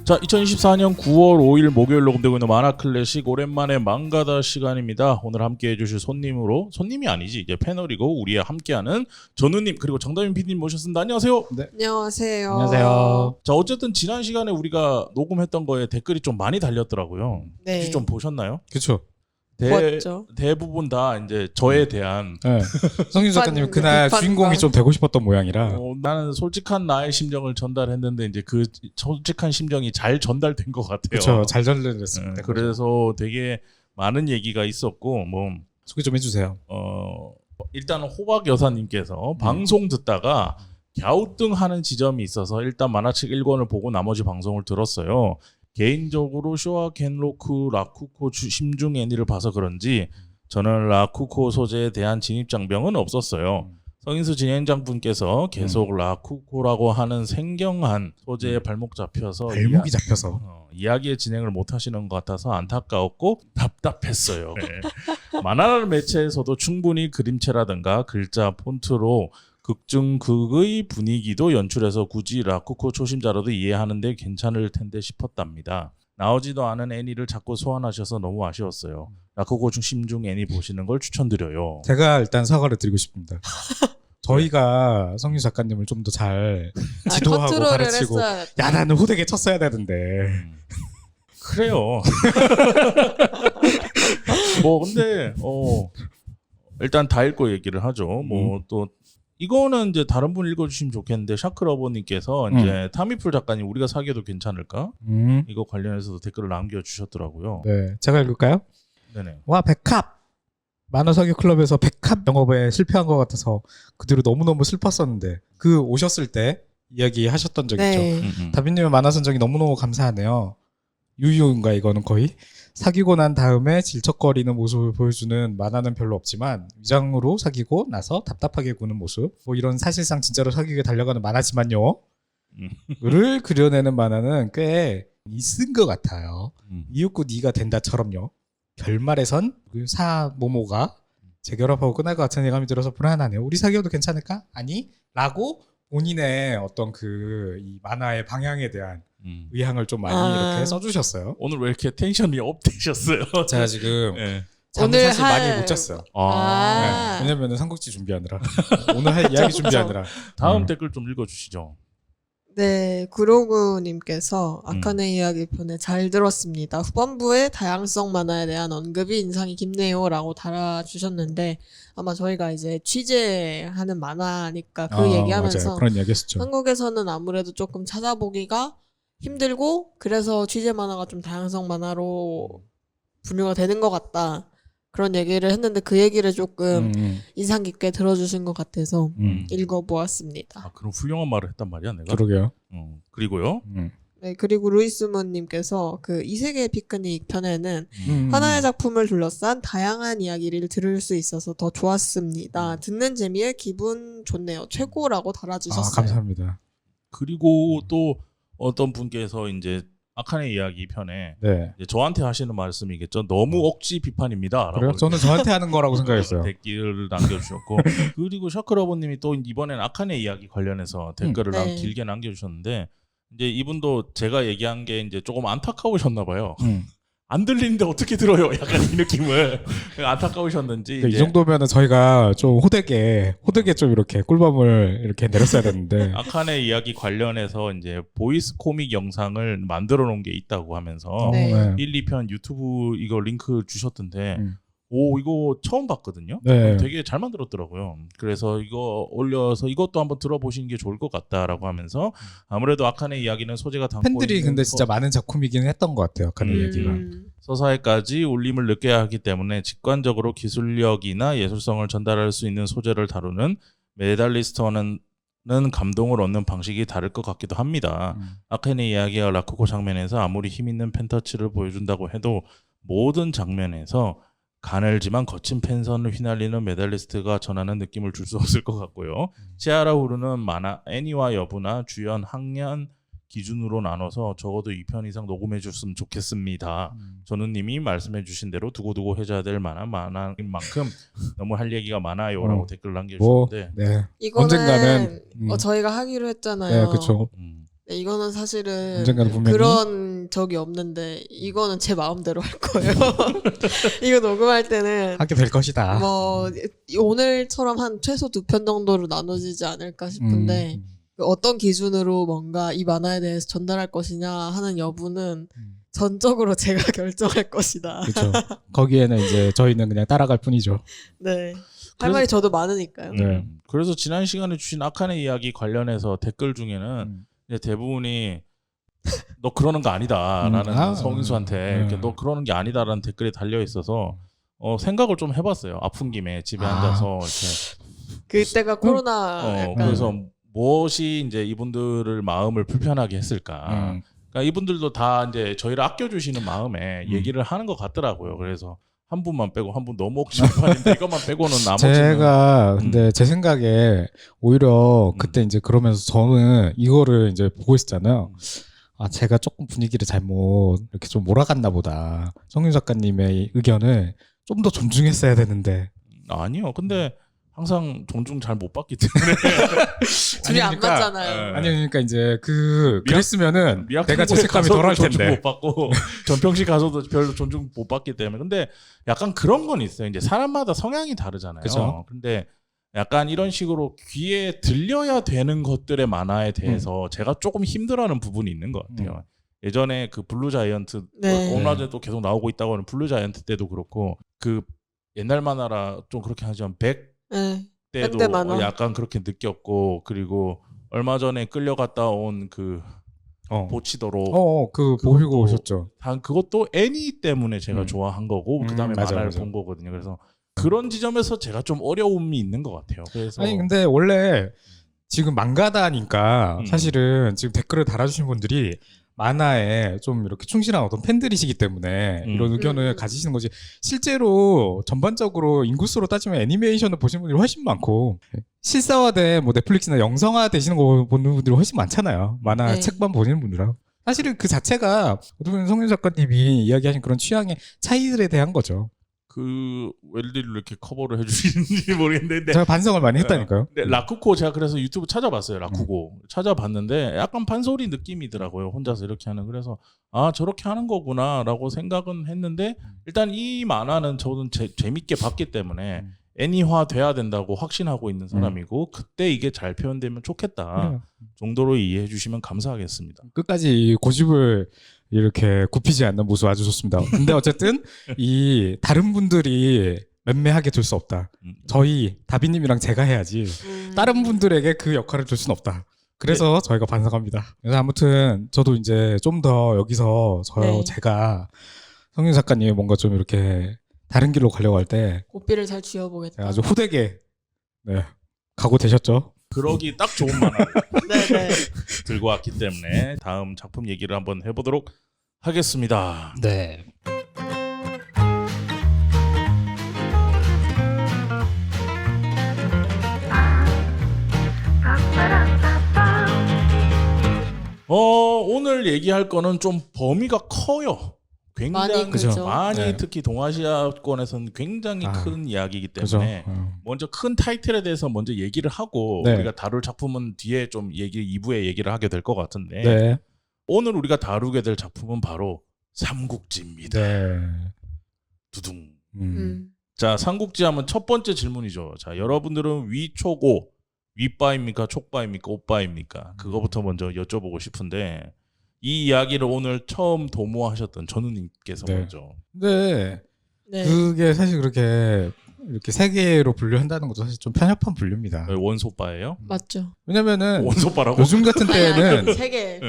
자, 2024년 9월 5일 목요일 녹음되고 있는 만화클래식 오랜만에 망가다 시간입니다. 오늘 함께 해주실 손님으로, 손님이 아니지 이제 패널이고 우리와 함께하는 전우님 그리고 정다민 PD님 모셨습니다. 안녕하세요. 네. 안녕하세요. 안녕하세요. 자, 어쨌든 지난 시간에 우리가 녹음했던 거에 댓글이 좀 많이 달렸더라고요. 네. 혹시 좀 보셨나요? 그렇죠. 보았죠. 대부분 다 이제 저에 대한 네. 성윤 작가님 그날 비판과. 주인공이 좀 되고 싶었던 모양이라. 나는 솔직한 나의 심정을 전달했는데 이제 그 솔직한 심정이 잘 전달된 것 같아요. 그렇죠. 잘 전달됐습니다. 그래서 되게 많은 얘기가 있었고 뭐 소개 좀 해주세요. 일단 호박 여사님께서 방송 듣다가 갸우뚱하는 지점이 있어서 일단 만화책 1권을 보고 나머지 방송을 들었어요. 개인적으로 쇼와 겐로쿠 라쿠코 심중 애니를 봐서 그런지 저는 라쿠코 소재에 대한 진입장벽은 없었어요. 성인수 진행장분께서 계속 라쿠코라고 하는 생경한 소재에 발목 잡혀서 발목이 잡혀서. 이야기의 진행을 못 하시는 것 같아서 안타까웠고 답답했어요. 네. 만화 매체에서도 충분히 그림체라든가 글자 폰트로 극중극의 분위기도 연출해서 굳이 라쿠코 초심자라도 이해하는데 괜찮을 텐데 싶었답니다. 나오지도 않은 애니를 자꾸 소환하셔서 너무 아쉬웠어요. 라쿠코 심중 애니 보시는 걸 추천드려요. 제가 일단 사과를 드리고 싶습니다. 저희가 성윤 작가님을 좀 더 잘 지도하고 컨트롤을 가르치고 했어야 야 나는 호되게 쳤어야 되는데. 그래요. 뭐 근데 일단 다 읽고 얘기를 하죠. 뭐 또 이거는 이제 다른 분 읽어주시면 좋겠는데 샤크러버님께서 이제 타미풀 작가님 우리가 사귀어도 괜찮을까? 이거 관련해서도 댓글을 남겨주셨더라고요. 네, 제가 읽을까요? 네네. 와 백합 만화사기 클럽에서 백합 영업에 실패한 것 같아서 그 뒤로 너무너무 슬펐었는데 그 오셨을 때 이야기하셨던 적 있죠. 네. 다빈님의 만화 선정이 너무너무 감사하네요. 유유인가 이거는 거의 사귀고 난 다음에 질척거리는 모습을 보여주는 만화는 별로 없지만 위장으로 사귀고 나서 답답하게 구는 모습 뭐 이런 사실상 진짜로 사귀게 달려가는 만화지만요 를 그려내는 만화는 꽤 있은 것 같아요. 이윽고 네가 된다처럼요. 결말에선 그 사모모가 재결합하고 끝날 것 같은 예감이 들어서 불안하네요. 우리 사귀어도 괜찮을까? 아니? 라고 본인의 어떤 그 이 만화의 방향에 대한 의향을 좀 많이 이렇게 써주셨어요. 오늘 왜 이렇게 텐션이 업 되셨어요? 제가 지금 네. 잠을 오늘 사실 많이 못 잤어요. 아. 네. 왜냐면 삼국지 준비하느라 오늘 할 이야기 준비하느라. 다음 댓글 좀 읽어주시죠. 네, 구로구님께서 아카네 이야기 편에 잘 들었습니다. 후반부의 다양성 만화에 대한 언급이 인상이 깊네요라고 달아주셨는데 아마 저희가 이제 취재하는 만화니까 그 얘기하면서 맞아요. 그런 이야기 했었죠. 한국에서는 아무래도 조금 찾아보기가 힘들고 그래서 취재 만화가 좀 다양성 만화로 분류가 되는 것 같다. 그런 얘기를 했는데 그 얘기를 조금 인상 깊게 들어주신 것 같아서 읽어보았습니다. 아, 그럼 훌륭한 말을 했단 말이야 내가? 그러게요. 그리고요. 네, 그리고 루이스문님께서 그 이세계 피크닉 편에는 하나의 작품을 둘러싼 다양한 이야기를 들을 수 있어서 더 좋았습니다. 듣는 재미에 기분 좋네요. 최고라고 달아주셨어요. 감사합니다. 그리고 또 어떤 분께서 이제 아카네 이야기 편에 네. 이제 저한테 하시는 말씀이겠죠. 너무 억지 비판입니다. 그래요? 저는 저한테 하는 거라고 생각했어요. 댓글을 남겨주셨고 그리고 샤크러버님이 또 이번엔 아카네 이야기 관련해서 댓글을 네. 길게 남겨주셨는데 이제 이분도 제가 얘기한 게 이제 조금 안타까우셨나 봐요. 안 들리는데 어떻게 들어요? 약간 이 느낌을 안타까우셨는지 이 정도면은 저희가 좀 호되게 좀 이렇게 꿀밤을 이렇게 내렸어야 되는데 아카네 이야기 관련해서 이제 보이스 코믹 영상을 만들어 놓은 게 있다고 하면서 네. 1, 2편 유튜브 이거 링크 주셨던데 오 이거 처음 봤거든요. 네. 되게 잘 만들었더라고요. 그래서 이거 올려서 이것도 한번 들어보시는 게 좋을 것 같다라고 하면서 아무래도 아카네 이야기는 소재가 담고 팬들이 있는 근데 진짜 많은 작품이긴 했던 것 같아요. 아카네 이야기가. 서사에까지 울림을 느껴야 하기 때문에 직관적으로 기술력이나 예술성을 전달할 수 있는 소재를 다루는 메달리스트와는 감동을 얻는 방식이 다를 것 같기도 합니다. 아카네 이야기와 라쿠코 장면에서 아무리 힘있는 펜터치를 보여준다고 해도 모든 장면에서 가늘지만 거친 펜선을 휘날리는 메달리스트가 전하는 느낌을 줄 수 없을 것 같고요. 치아라 후르는 만화 애니와 여부나 주연 학년 기준으로 나눠서 적어도 2편 이상 녹음해 줬으면 좋겠습니다. 전우님이 말씀해 주신 대로 두고두고 해줘야 될 만한 만화인 만큼 너무 할 얘기가 많아요 라고 댓글 남겨주셨는데 네. 이거는 언젠가는 저희가 하기로 했잖아요. 네, 그렇죠. 네, 이거는 사실은 언젠가는 분명히 그런 적이 없는데 이거는 제 마음대로 할 거예요. 이거 녹음할 때는 하게 될 것이다. 뭐 오늘처럼 한 최소 2편 정도로 나눠지지 않을까 싶은데 그 어떤 기준으로 뭔가 이 만화에 대해서 전달할 것이냐 하는 여부는 전적으로 제가 결정할 것이다. 그렇죠. 거기에는 이제 저희는 그냥 따라갈 뿐이죠. 네. 할 말이 저도 많으니까요. 네. 그래서 지난 시간에 주신 아칸의 이야기 관련해서 댓글 중에는 이제 대부분이 너 그러는 거 아니다라는 성인수한테 이렇게 너 그러는 게 아니다라는 댓글이 달려 있어서 생각을 좀 해봤어요. 아픈 김에 집에 앉아서 이렇게 그때가 코로나 약간 그래서 무엇이 이제 이분들을 마음을 불편하게 했을까? 그러니까 이분들도 다 이제 저희를 아껴주시는 마음에 얘기를 하는 것 같더라고요. 그래서 한 분만 빼고 한 분 너무 혹시만인데 이것만 빼고는 나머지는 제가 근데 제 생각에 오히려 그때 이제 그러면서 저는 이거를 이제 보고 있었잖아요. 아, 제가 조금 분위기를 잘못 이렇게 좀 몰아갔나 보다. 성윤 작가님의 의견을 좀 더 존중했어야 되는데. 아니요. 근데 항상 존중 잘 못 받기 때문에 둘이 안 그러니까, 맞잖아요. 아니 그러니까 이제 그랬으면은 미약 내가 죄책감이 가서도 덜할 존중 텐데. 못 받고 전평식 가서도 별로 존중 못 받기 때문에 근데 약간 그런 건 있어요. 이제 사람마다 성향이 다르잖아요. 그쵸. 근데 약간 이런 식으로 귀에 들려야 되는 것들의 만화에 대해서 제가 조금 힘들어하는 부분이 있는 것 같아요. 예전에 그 블루 자이언트 네. 얼마 전에 또 계속 나오고 있다고 하는 블루 자이언트 때도 그렇고 그 옛날 만화라 좀 그렇게 하지만 백 네. 때도 현대 만화. 약간 그렇게 느꼈고 그리고 얼마 전에 끌려갔다 온 그 보치도록 그 보시고 오셨죠. 단 그것도 애니 때문에 제가 좋아한 거고 그다음에 맞아, 만화를 맞아. 본 거거든요. 그래서 그런 지점에서 제가 좀 어려움이 있는 것 같아요. 그래서 아니 근데 원래 지금 망가다니까 사실은 지금 댓글을 달아주신 분들이 만화에 좀 이렇게 충실한 어떤 팬들이시기 때문에 이런 의견을 가지시는 거지. 실제로 전반적으로 인구수로 따지면 애니메이션을 보시는 분들이 훨씬 많고 실사화된 뭐 넷플릭스나 영성화 되시는 거 보는 분들이 훨씬 많잖아요. 만화 네. 책만 보시는 분들은. 사실은 그 자체가 어떻게 보면 성윤 작가님이 이야기하신 그런 취향의 차이들에 대한 거죠. 그 웬일로 이렇게 커버를 해주시는지 모르겠는데 제가 반성을 많이 했다니까요. 근데 라쿠코 제가 그래서 유튜브 찾아봤어요. 라쿠고 찾아봤는데 약간 판소리 느낌이더라고요. 혼자서 이렇게 하는. 그래서 아 저렇게 하는 거구나라고 생각은 했는데 일단 이 만화는 저는 재밌게 봤기 때문에 애니화 돼야 된다고 확신하고 있는 사람이고 그때 이게 잘 표현되면 좋겠다 정도로 이해해 주시면 감사하겠습니다. 끝까지 고집을 이렇게 굽히지 않는 모습 아주 좋습니다. 근데 어쨌든 이 다른 분들이 맴매하게 둘 수 없다. 저희 다비님이랑 제가 해야지 다른 분들에게 그 역할을 줄 수는 없다. 그래서 저희가 반성합니다. 그래서 아무튼 저도 이제 좀 더 여기서 네. 제가 성윤 작가님이 뭔가 좀 이렇게 다른 길로 가려고 할 때 고삐를 잘 쥐어보겠다. 아주 후되게 각오되셨죠? 그러기 딱 좋은 만화 네네. 들고 왔기 때문에 다음 작품 얘기를 한번 해보도록 하겠습니다. 네. 오늘 얘기할 거는 좀 범위가 커요. 굉장히 많이 크죠. 많이 네. 특히 동아시아권에서는 굉장히 큰 이야기이기 그죠. 때문에 먼저 큰 타이틀에 대해서 먼저 얘기를 하고 네. 우리가 다룰 작품은 뒤에 좀 2부에 얘기를 하게 될 것 같은데 네. 오늘 우리가 다루게 될 작품은 바로 삼국지입니다. 네. 두둥. 자, 자, 삼국지 하면 첫 번째 질문이죠. 자, 여러분들은 위초고 윗바입니까? 촉바입니까? 오빠입니까? 그거부터 먼저 여쭤보고 싶은데 이 이야기를 오늘 처음 도모하셨던 전우님께서 네. 먼저. 근데 네. 그게 사실 그렇게 이렇게 세 개로 분류한다는 것도 사실 좀 편협한 분류입니다. 원소빠예요? 맞죠. 왜냐면은 원소빠라고? 요즘 같은 때에는 세 개.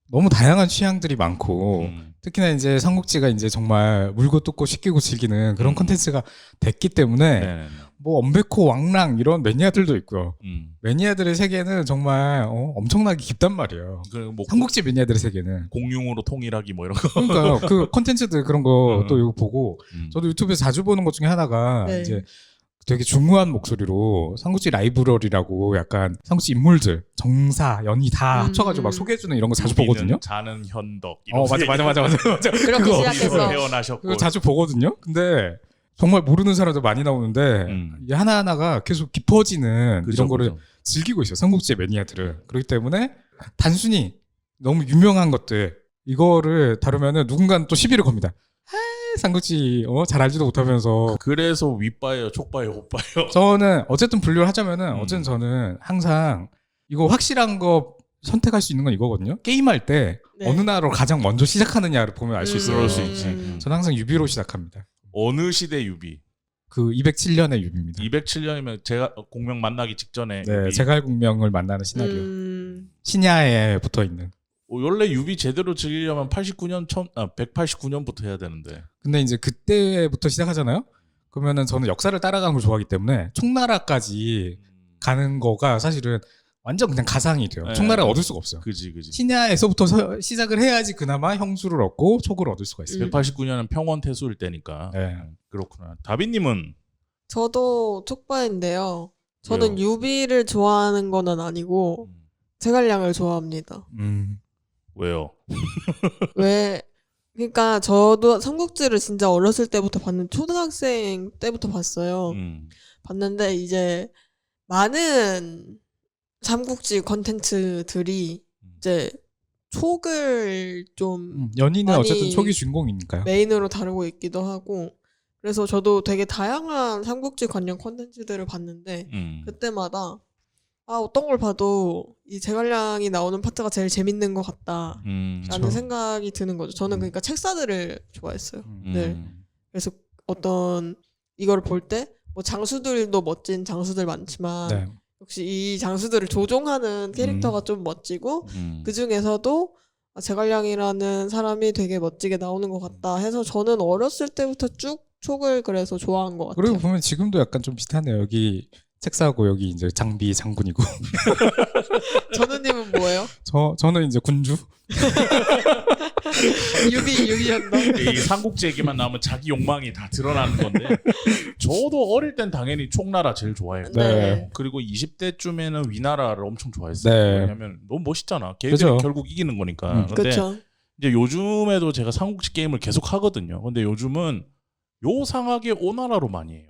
너무 다양한 취향들이 많고 음. 특히나 이제 삼국지가 이제 정말 물고 뜯고 씻기고 즐기는 그런 콘텐츠가 됐기 때문에 네네네. 뭐 엄베코 왕랑 이런 매니아들도 있고요. 음. 매니아들의 세계는 정말 엄청나게 깊단 말이에요. 그뭐 삼국지 매니아들의 세계는. 공용으로 통일하기 뭐 이런 거. 그러니까요. 그 콘텐츠들 그런 거 또 이거 보고 저도 유튜브에서 자주 보는 것 중에 하나가 네. 이제 되게 중후한 목소리로 삼국지 라이브러리라고 약간 삼국지 인물들 정사 연희 다 합쳐가지고 막 소개해주는 이런 거 자주 보거든요. 자는 현덕. 맞아. 그렇게 그거 시작해서 태어나셨고. 그거 자주 보거든요. 근데 정말 모르는 사람들 많이 나오는데 음. 이 하나하나가 계속 깊어지는 그죠, 이런 거를 그죠. 즐기고 있어요. 삼국지의 매니아들은. 그렇기 때문에 단순히 너무 유명한 것들 이거를 다루면은 누군가는 또 시비를 겁니다. 삼국지 잘 알지도 못하면서. 그래서 윗바예요, 촉바예요, 호빠예요. 저는 어쨌든 분류를 하자면은 음. 어쨌든 저는 항상 이거 확실한 거 선택할 수 있는 건 이거거든요. 게임할 때 네. 어느 나라로 가장 먼저 시작하느냐를 보면 알 수 있어요. 그럴 수 있지. 저는 항상 유비로 시작합니다. 어느 시대 유비? 그 207년의 유비입니다. 207년이면 제가 공명 만나기 직전에 네, 유비. 제갈공명을 만나는 시나리오. 신야에 붙어 있는. 원래 유비 제대로 즐기려면 189년부터 해야 되는데. 근데 이제 그때부터 시작하잖아요. 그러면은 저는 역사를 따라가는 걸 좋아하기 때문에 총나라까지 가는 거가 사실은 완전 그냥 가상이 돼요. 네. 총나라를 얻을 수가 없어요. 그지. 신야에서부터 시작을 해야지 그나마 형수를 얻고 촉을 얻을 수가 있어요. 189년은 평원 태수일 때니까. 네. 그렇구나. 다비님은 저도 촉바인데요. 저는 왜요? 유비를 좋아하는 거는 아니고 제갈량을 좋아합니다. 왜요? 왜? 그러니까 저도 삼국지를 진짜 어렸을 때부터 봤는 초등학생 때부터 봤어요. 봤는데 이제 많은 삼국지 컨텐츠들이 이제 촉을 좀 연인은 많이 어쨌든 촉이 주인공이니까요. 메인으로 다루고 있기도 하고 그래서 저도 되게 다양한 삼국지 관련 컨텐츠들을 봤는데 그때마다 어떤 걸 봐도 이 제갈량이 나오는 파트가 제일 재밌는 것 같다라는 그쵸. 생각이 드는 거죠. 저는 그러니까 책사들을 좋아했어요. 네. 그래서 어떤 이걸 볼 때 뭐 장수들도 멋진 장수들 많지만 네. 역시 이 장수들을 조종하는 캐릭터가 좀 멋지고 그 중에서도 제갈량이라는 사람이 되게 멋지게 나오는 것 같다 해서 저는 어렸을 때부터 쭉 촉을 그래서 좋아한 것 같아요. 그리고 보면 지금도 약간 좀 비슷하네요. 여기 책사고 여기 이제 장비 장군이고. 전우님은 뭐예요? 저는 이제 군주. 유비였나? 이 삼국지 얘기만 나오면 자기 욕망이 다 드러나는 건데 저도 어릴 땐 당연히 총나라 제일 좋아했고 네. 그리고 20대쯤에는 위나라를 엄청 좋아했어요. 네. 왜냐면 너무 멋있잖아. 걔들이 그죠. 결국 이기는 거니까. 근데 그렇죠. 이제 요즘에도 제가 삼국지 게임을 계속 하거든요. 근데 요즘은 요상하게 오나라로 많이 해요.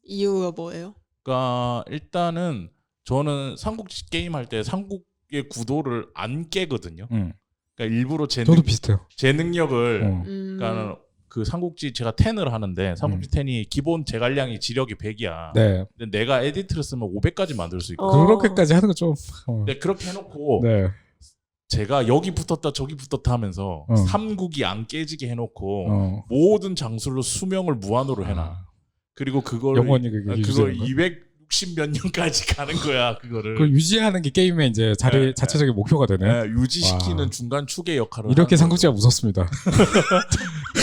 이유가 뭐예요? 그러니까 일단은 저는 삼국지 게임 할 때 삼국의 구도를 안 깨거든요. 그러니까 일부러 저도 비슷해요. 제 능력을 그러니까 음, 그 삼국지 제가 10을 하는데 삼국지 10이 기본 제갈량이 지력이 100이야. 네. 근데 내가 에디트를 쓰면 500까지 만들 수 있고. 그렇게까지 하는 거 좀. 근데 그렇게 해놓고 네. 제가 여기 붙었다 저기 붙었다 하면서 어. 삼국이 안 깨지게 해놓고 어. 모든 장술로 수명을 무한으로 해놔. 그리고 그걸 영원히 그게 그걸 유지하는 거? 260 몇 년까지 가는 거야 그거를. 그걸 유지하는 게 게임의 이제 네, 자체적인 목표가 되네. 네, 유지시키는 와. 중간 축의 역할을 이렇게 하는 삼국지가 무섭습니다.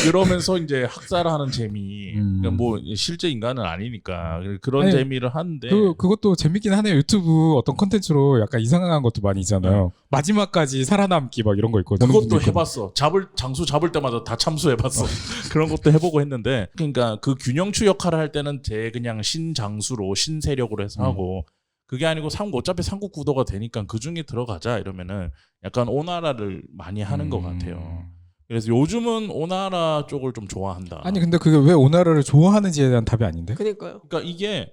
그러면서 이제 학살하는 재미. 그러니까 뭐 실제 인간은 아니니까 그런 아니, 재미를 하는데. 그것도 재밌긴 하네요. 유튜브 어떤 컨텐츠로 약간 이상한 것도 많이 있잖아요. 마지막까지 살아남기 막 이런 거 있거든요. 그것도 해봤어. 장수 잡을 때마다 다 참수해봤어. 그런 것도 해보고 했는데, 그러니까 그 균형추 역할을 할 때는 제 그냥 신장수로 신세력으로 해서 하고, 그게 아니고 어차피 삼국 구도가 되니까 그 중에 들어가자 이러면은 약간 오나라를 많이 하는 것 같아요. 그래서 요즘은 오나라 쪽을 좀 좋아한다. 아니 근데 그게 왜 오나라를 좋아하는지에 대한 답이 아닌데? 그니까요. 그러니까 이게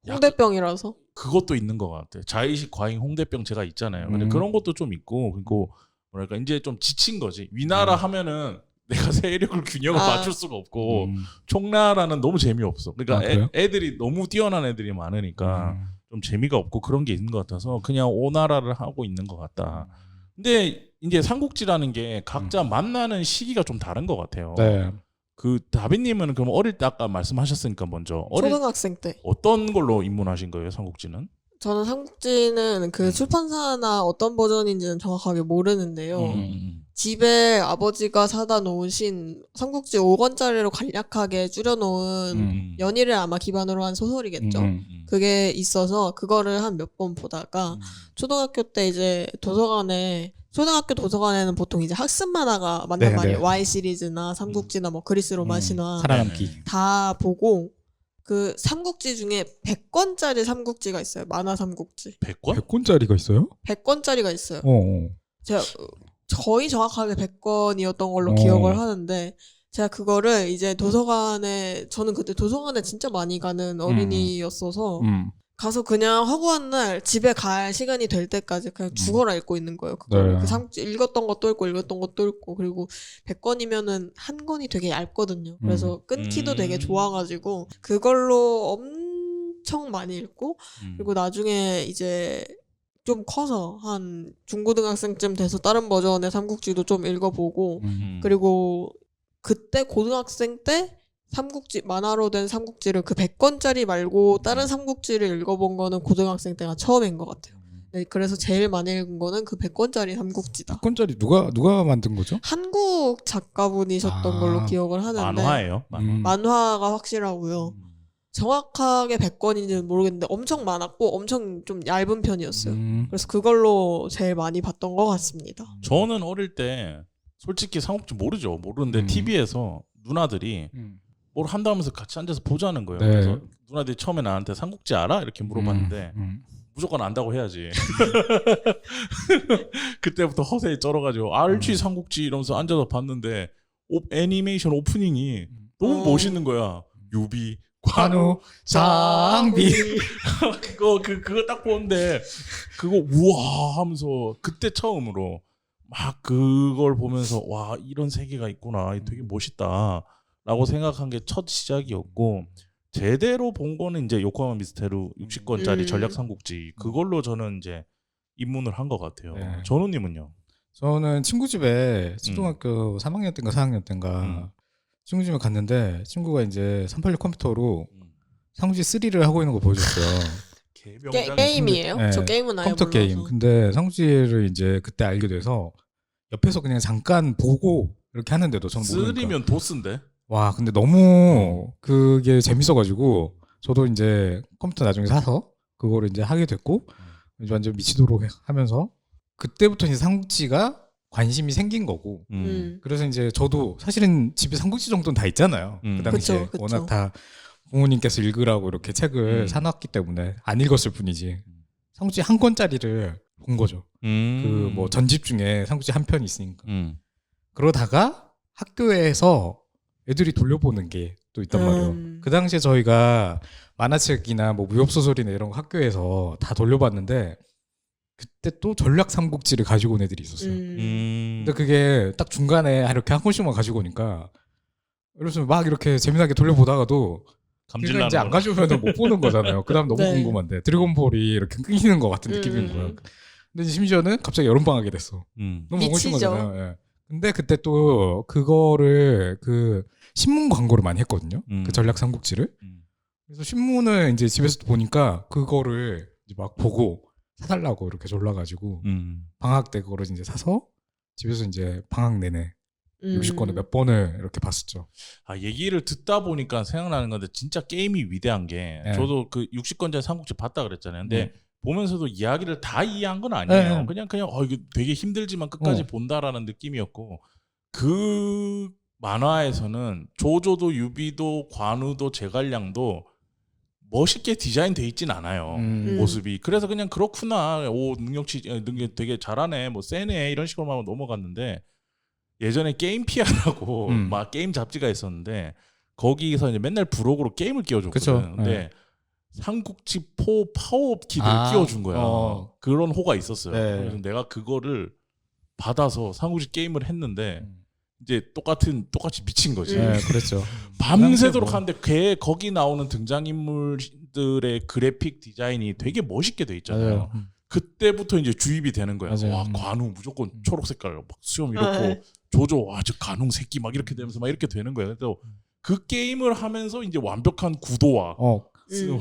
홍대병이라서. 그것도 있는 것 같아. 자의식 과잉 홍대병 제가 있잖아요. 근데 그런 것도 좀 있고, 그리고 뭐랄까 이제 좀 지친 거지. 위나라 하면은 내가 세력을 균형을 맞출 수가 없고 총나라는 너무 재미없어. 그러니까 애들이 너무 뛰어난 애들이 많으니까 좀 재미가 없고 그런 게 있는 것 같아서 그냥 오나라를 하고 있는 것 같다. 근데 이제 삼국지라는 게 각자 만나는 시기가 좀 다른 것 같아요. 네. 그 다비님은 그럼 어릴 때 아까 말씀하셨으니까 먼저 초등학생 때. 어떤 걸로 입문하신 거예요, 삼국지는? 저는 삼국지는 그 출판사나 어떤 버전인지는 정확하게 모르는데요. 집에 아버지가 사다 놓으신 삼국지 5권짜리로 간략하게 줄여놓은 연희를 아마 기반으로 한 소설이겠죠. 그게 있어서 그거를 한 몇 번 보다가 초등학교 때 이제 초등학교 도서관에는 보통 이제 학습 만화가 맞는 말이에요. Y 시리즈나 삼국지나 뭐 그리스 로마 신화 살아남기. 다 보고 그 삼국지 중에 100권짜리 삼국지가 있어요. 만화 삼국지. 100권? 100권짜리가 있어요? 100권짜리가 있어요. 어. 제가 거의 정확하게 100권이었던 걸로 기억을 하는데 제가 그거를 이제 도서관에 저는 그때 도서관에 진짜 많이 가는 어린이였어서 가서 그냥 허구한 날 집에 갈 시간이 될 때까지 그냥 죽어라 읽고 있는 거예요. 그걸 네. 그 삼국지 읽었던 것도 읽고 읽었던 것도 읽고 그리고 100권이면은 한 권이 되게 얇거든요. 그래서 끊기도 되게 좋아가지고 그걸로 엄청 많이 읽고 그리고 나중에 이제 좀 커서 한 중고등학생쯤 돼서 다른 버전의 삼국지도 좀 읽어보고 그리고 그때 고등학생 때 삼국지 만화로 된 삼국지를 그 100권짜리 말고 다른 삼국지를 읽어본 거는 고등학생 때가 처음인 것 같아요. 네, 그래서 제일 많이 읽은 거는 그 100권짜리 삼국지다. 100권짜리 누가 만든 거죠? 한국 작가분이셨던 걸로 기억을 하는데 만화예요. 만화. 만화가 확실하고요. 정확하게 100권인지는 모르겠는데 엄청 많았고 엄청 좀 얇은 편이었어요. 그래서 그걸로 제일 많이 봤던 것 같습니다. 저는 어릴 때 솔직히 삼국지 모르는데 TV에서 누나들이 뭘 한다면서 같이 앉아서 보자는 거예요. 네. 그래서 누나들이 처음에 나한테 삼국지 알아? 이렇게 물어봤는데 무조건 안다고 해야지. 그때부터 허세에 쩔어가지고 알지 삼국지 이러면서 앉아서 봤는데 애니메이션 오프닝이 너무 멋있는 거야. 유비, 관우, 장비. 그거 딱 보는데 그거 우와 하면서 그때 처음으로 막 그걸 보면서 와 이런 세계가 있구나 되게 멋있다라고 생각한 게 첫 시작이었고 제대로 본 거는 이제 요코하마 미스테루 60권짜리 전략 삼국지 그걸로 저는 이제 입문을 한 것 같아요. 네. 전우님은요? 저는 친구 집에 초등학교 3학년 때인가 4학년 때인가 친구 집에 갔는데 친구가 이제 386 컴퓨터로 삼국지 3를 하고 있는 거 보여줬어요. 게임이에요? 네, 저 게임은 아예 컴퓨터 몰라서. 게임. 근데 삼국지를 이제 그때 알게 돼서 옆에서 그냥 잠깐 보고 이렇게 하는데도 저는 모르니까. 3면 도스인데? 와, 근데 너무 그게 재밌어가지고 저도 이제 컴퓨터 나중에 사서 그거를 이제 하게 됐고 이제 완전 미치도록 하면서 그때부터 이제 삼국지가 관심이 생긴 거고 그래서 이제 저도 사실은 집에 삼국지 정도는 다 있잖아요. 그 당시에 그쵸. 워낙 다 부모님께서 읽으라고 이렇게 책을 사놨기 때문에 안 읽었을 뿐이지 삼국지 한 권짜리를 본 거죠. 그 뭐 전집 중에 삼국지 한 편이 있으니까. 그러다가 학교에서 애들이 돌려보는 게 또 있단 말이에요. 그 당시에 저희가 만화책이나 뭐 무협소설이나 이런 거 학교에서 다 돌려봤는데 그때 또 전략 삼국지를 가지고 온 애들이 있었어요. 근데 그게 딱 중간에 이렇게 한 권씩만 가지고 오니까 그래서 막 이렇게 재미나게 돌려보다가도 걔가 이제 안 가져오면 못 보는 거잖아요. 그 다음 너무 네. 궁금한데 드래곤볼이 이렇게 끊기는 것 같은 느낌인 거야. 근데 심지어는 갑자기 여름방학이 됐어. 너무 보고 싶은 미치죠. 거잖아요. 예. 근데 그때 또 그거를 그 신문 광고를 많이 했거든요. 그 전략 삼국지를. 그래서 신문을 이제 집에서 보니까 그거를 이제 막 보고 사달라고 이렇게 졸라가지고 방학 때 그거를 이제 사서 집에서 이제 방학 내내 60권을 몇 번을 이렇게 봤었죠. 아, 얘기를 듣다 보니까 생각나는 건데 진짜 게임이 위대한 게 네. 저도 그 60권짜리 삼국지 봤다 그랬잖아요. 근데 보면서도 이야기를 다 이해한 건 아니에요. 네. 그냥 이게 되게 힘들지만 끝까지 본다라는 느낌이었고 그 만화에서는 조조도 유비도 관우도 제갈량도 멋있게 디자인돼 있진 않아요. 모습이. 그래서 그냥 그렇구나. 오 능력 되게 잘하네. 뭐 세네 이런 식으로만 넘어갔는데 예전에 게임 피아라고 막 게임 잡지가 있었는데 거기서 이제 맨날 부록으로 게임을 끼워줬거든. 그쵸. 근데 네. 삼국지 파워업 키드를 끼워준 거야. 그런 호가 있었어요. 네. 그래서 내가 그거를 받아서 삼국지 게임을 했는데 이제 똑같이 미친 거지. 네, 그랬죠. 밤새도록 뭐. 하는데 거기 나오는 등장인물들의 그래픽 디자인이 되게 멋있게 돼 있잖아요. 그때부터 이제 주입이 되는 거야. 맞아요. 와 관우 무조건 초록 색깔 막 수염 이렇고 조조 와저 관웅 새끼 막 이렇게 되면서 막 이렇게 되는 거예요. 그래서 그 게임을 하면서 이제 완벽한 구도와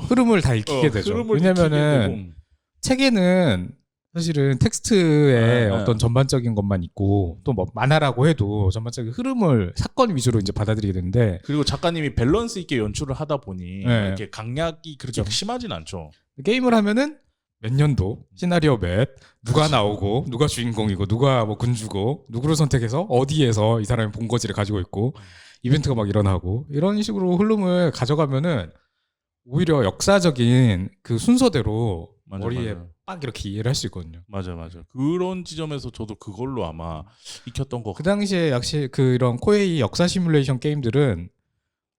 흐름을 다 읽히게 되죠. 흐름을 왜냐면은 익히게 되고. 책에는 사실은 텍스트에 어떤 전반적인 것만 있고 또 뭐 만화라고 해도 전반적인 흐름을 사건 위주로 이제 받아들이게 되는데 그리고 작가님이 밸런스 있게 연출을 하다 보니 네. 이렇게 강약이 그렇게 그렇죠. 심하진 않죠. 게임을 하면은 몇 년도 시나리오 몇 누가 나오고 누가 주인공이고 누가 뭐 군주고 누구를 선택해서 어디에서 이 사람이 본거지를 가지고 있고 이벤트가 막 일어나고 이런 식으로 흐름을 가져가면은 오히려 역사적인 그 순서대로 머리에 빡 이렇게 이해를 할 수 있거든요. 맞아. 그런 지점에서 저도 그걸로 아마 익혔던 거 그 당시에 역시 그 이런 코에이 역사 시뮬레이션 게임들은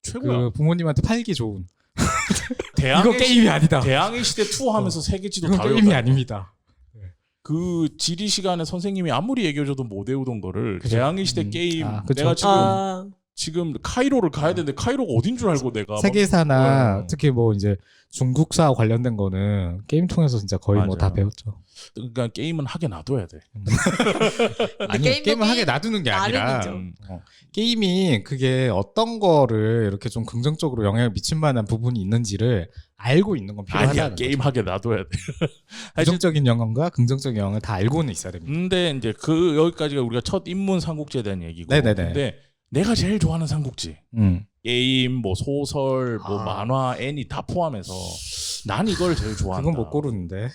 최고야. 그 부모님한테 팔기 좋은 이거 게임이 아니다. 대항해 시대 2 하면서 세계 지도 이건 다 게임이 외웠다. 아닙니다. 그 지리 시간에 선생님이 아무리 얘기해줘도 못 외우던 거를 그죠. 대항해 시대 게임 그죠. 내가 지금 아, 지금 카이로를 가야 되는데 카이로가 어딘 줄 알고 내가 막- 세계사나 어. 특히 뭐 이제 중국사 관련된 거는 게임 통해서 진짜 거의 뭐 다 맞아요. 배웠죠. 그러니까 게임은 하게 놔둬야 돼. 아니 게임도 게임을 하게 게임 놔두는 게 아니라 나름이죠. 게임이 그게 어떤 거를 이렇게 좀 긍정적으로 영향을 미칠 만한 부분이 있는지를 알고 있는 건 필요하다는 아니야 거죠. 게임 하게 놔둬야 돼. 부정적인 영향과 긍정적인 영향을 다 알고는 있어야 됩니다. 근데 이제 그 여기까지가 우리가 첫 입문 삼국지에 대한 얘기고. 네네네. 근데 내가 제일 좋아하는 삼국지 게임, 뭐 소설, 뭐 만화, 애니 다 포함해서 난 이걸 제일 좋아한다. 그건 못 고르는데.